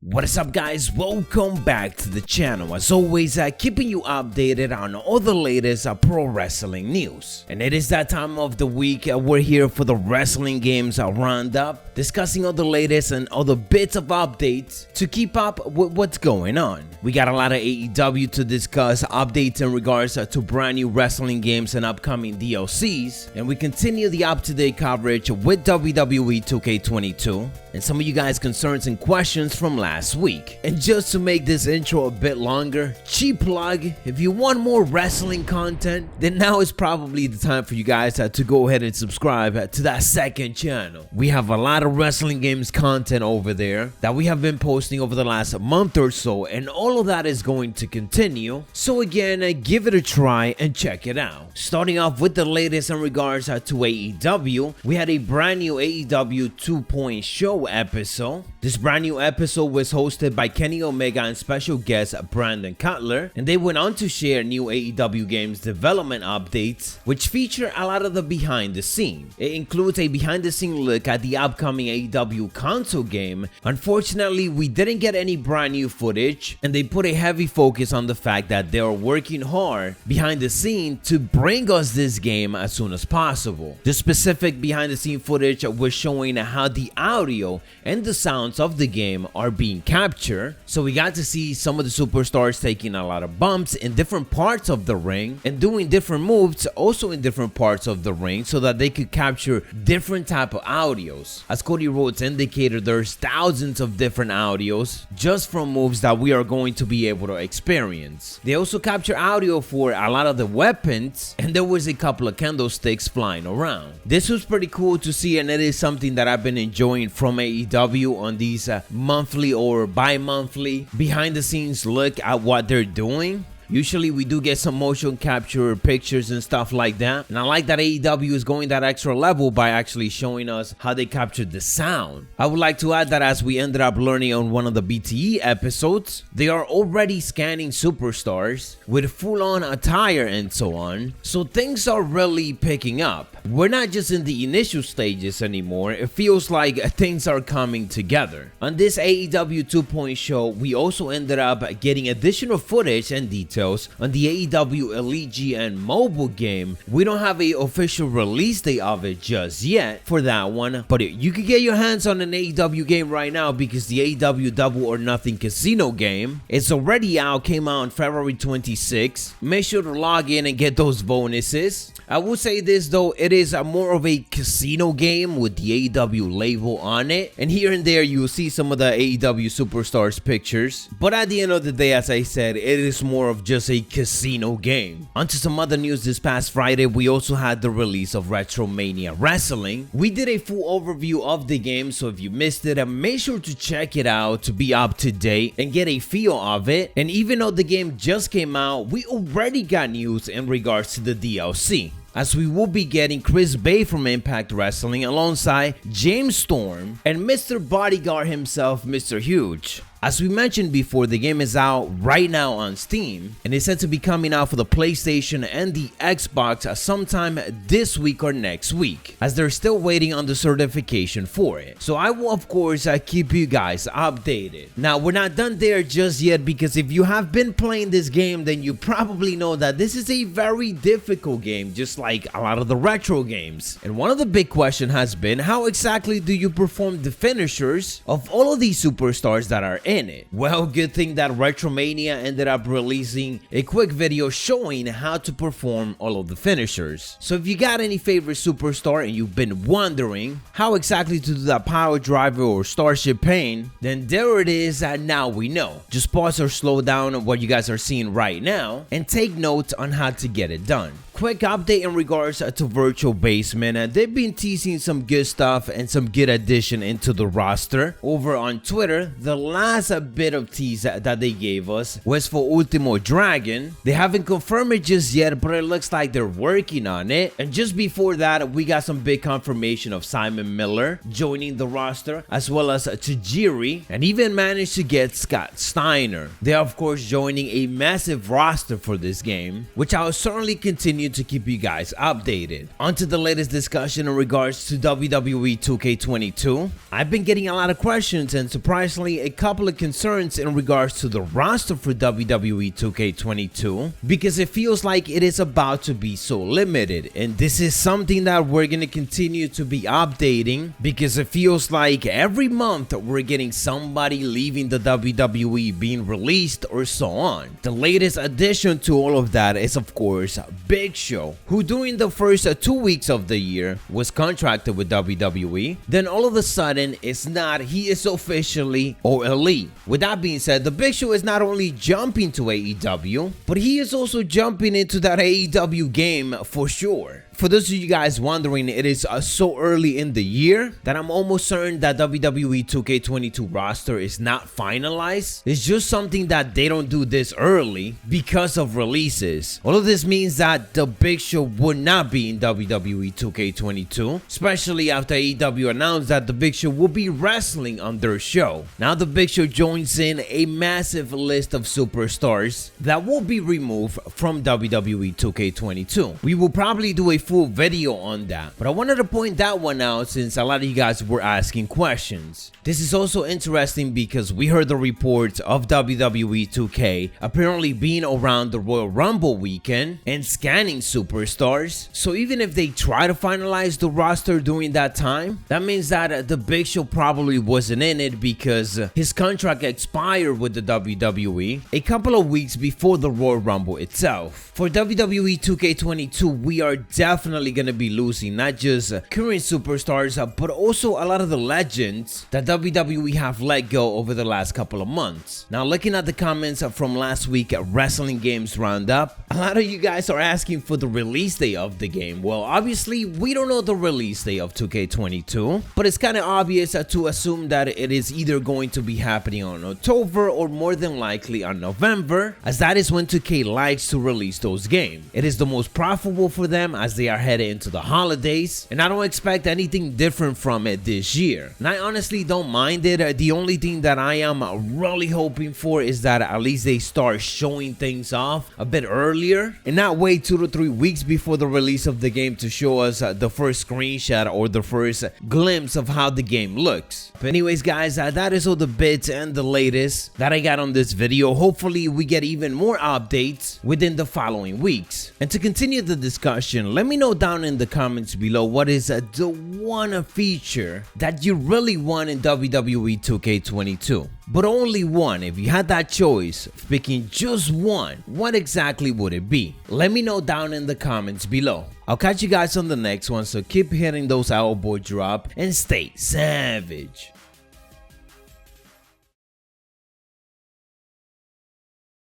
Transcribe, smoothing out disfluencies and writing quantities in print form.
What is up, guys? Welcome back to the channel. As always, keeping you updated on all the latest pro wrestling news. And it is that time of the week. We're here for the wrestling games roundup, discussing all the latest and all the bits of updates to keep up with what's going on. We got a lot of AEW to discuss, updates in regards to brand new wrestling games and upcoming DLCs, and we continue the up-to-date coverage with WWE 2K22 and some of you guys' concerns and questions from last week. And just to make this intro a bit longer, cheap plug, if you want more wrestling content, then now is probably the time for you guys to go ahead and subscribe to that second channel. We have a lot of wrestling games content over there that we have been posting over the last month or so, and all of that is going to continue. So again, give it a try and check it out. Starting off with the latest in regards to AEW, we had a brand new AEW 2.0 show episode. This brand new episode was hosted by Kenny Omega and special guest Brandon Cutler, and they went on to share new AEW games development updates, which feature a lot of the behind the scenes. It includes a behind the scene look at the upcoming AEW console game. Unfortunately, we didn't get any brand new footage, and they put a heavy focus on the fact that they are working hard behind the scene to bring us this game as soon as possible. The specific behind the scene footage was showing how the audio and the sounds of the game are being captured. So we got to see some of the superstars taking a lot of bumps in different parts of the ring and doing different moves also in different parts of the ring so that they could capture different type of audios. As Cody Rhodes indicated, there's thousands of different audios just from moves that we are going to be able to experience. They also capture audio for a lot of the weapons, and there was a couple of candlesticks flying around. This was pretty cool to see, and it is something that I've been enjoying from AEW on these monthly or bi-monthly behind the scenes look at what they're doing. Usually we do get some motion capture pictures and stuff like that, and I like that AEW is going that extra level by actually showing us how they captured the sound. I would like to add that as we ended up learning on one of the BTE episodes, they are already scanning superstars with full-on attire and so on, so things are really picking up. We're not just in the initial stages anymore, it feels like things are coming together. On this AEW 2.0 show, we also ended up getting additional footage and details on the AEW Elite GN mobile game. We don't have an official release date of it just yet for that one, but you can get your hands on an AEW game right now because the AEW Double or Nothing Casino game, it's already out, came out on February 26th. Make sure to log in and get those bonuses. I will say this though, it is more of a casino game with the AEW label on it, and here and there you'll see some of the AEW superstars pictures, but at the end of the day, as I said, it is more of just a casino game. Onto some other news. This past Friday we also had the release of Retromania Wrestling. We did a full overview of the game, so if you missed it, make sure to check it out to be up to date and get a feel of it. And even though the game just came out, we already got news in regards to the DLC, as we will be getting Chris Bay from Impact Wrestling alongside James Storm and Mr. Bodyguard himself, Mr. Huge. As we mentioned before, the game is out right now on Steam, and it's set to be coming out for the PlayStation and the Xbox sometime this week or next week, as they're still waiting on the certification for it. So I will of course keep you guys updated. Now we're not done there just yet, because if you have been playing this game, then you probably know that this is a very difficult game, just like a lot of the retro games. And one of the big questions has been, how exactly do you perform the finishers of all of these superstars that are in it? Well, good thing that Retromania ended up releasing a quick video showing how to perform all of the finishers. So if you got any favorite superstar and you've been wondering how exactly to do that power driver or Starship Pain, then there it is, and now we know. Just pause or slow down on what you guys are seeing right now and take notes on how to get it done. Quick update in regards to Virtual Basement. They've been teasing some good stuff and some good addition into the roster over on Twitter. The last bit of tease that they gave us was for Ultimo Dragon. They haven't confirmed it just yet, but it looks like they're working on it. And just before that, we got some big confirmation of Simon Miller joining the roster, as well as Tajiri, and even managed to get Scott Steiner. They are of course joining a massive roster for this game, which I'll certainly continue continue to keep you guys updated. On to the latest discussion in regards to WWE 2K22. I've been getting a lot of questions and surprisingly a couple of concerns in regards to the roster for WWE 2K22 because it feels like it is about to be so limited, and this is something that we're going to continue to be updating because it feels like every month we're getting somebody leaving the WWE, being released or so on. The latest addition to all of that is of course Big Show, who during the first 2 weeks of the year was contracted with WWE, then all of a sudden it's not, he is officially OLE. With that being said, the Big Show is not only jumping to AEW, but he is also jumping into that AEW game for sure. For those of you guys wondering, it is so early in the year that I'm almost certain that WWE 2K22 roster is not finalized. It's just something that they don't do this early because of releases. All of this means that the Big Show would not be in WWE 2K22, especially after AEW announced that the Big Show will be wrestling on their show. Now the Big Show joins in a massive list of superstars that will be removed from WWE 2K22. We will probably do a full video on that, but I wanted to point that one out since a lot of you guys were asking questions. This is also interesting because we heard the reports of WWE 2K apparently being around the Royal Rumble weekend and scanning superstars. So even if they try to finalize the roster during that time, that means that the Big Show probably wasn't in it because his contract expired with the WWE a couple of weeks before the Royal Rumble itself. For WWE 2K22, we are definitely going to be losing not just current superstars, but also a lot of the legends that WWE have let go over the last couple of months. Now, looking at the comments from last week at Wrestling Games Roundup, a lot of you guys are asking for the release day of the game. Well, obviously, we don't know the release day of 2K22, but it's kind of obvious to assume that it is either going to be happening on October or more than likely on November, as that is when 2K likes to release those games. It is the most profitable for them as they are headed into the holidays, and I don't expect anything different from it this year. And I honestly don't mind it. The only thing that I am really hoping for is that at least they start showing things off a bit earlier and not wait 2 to 3 weeks before the release of the game to show us the first screenshot or the first glimpse of how the game looks. But anyways guys, that is all the bits and the latest that I got on this video. Hopefully we get even more updates within the following weeks. And to continue the discussion, let me know down in the comments below what is the one feature that you really want in WWE 2K22. But only one. If you had that choice of picking just one, what exactly would it be? Let me know down in the comments below. I'll catch you guys on the next one, so keep hitting those elbow drop and stay savage.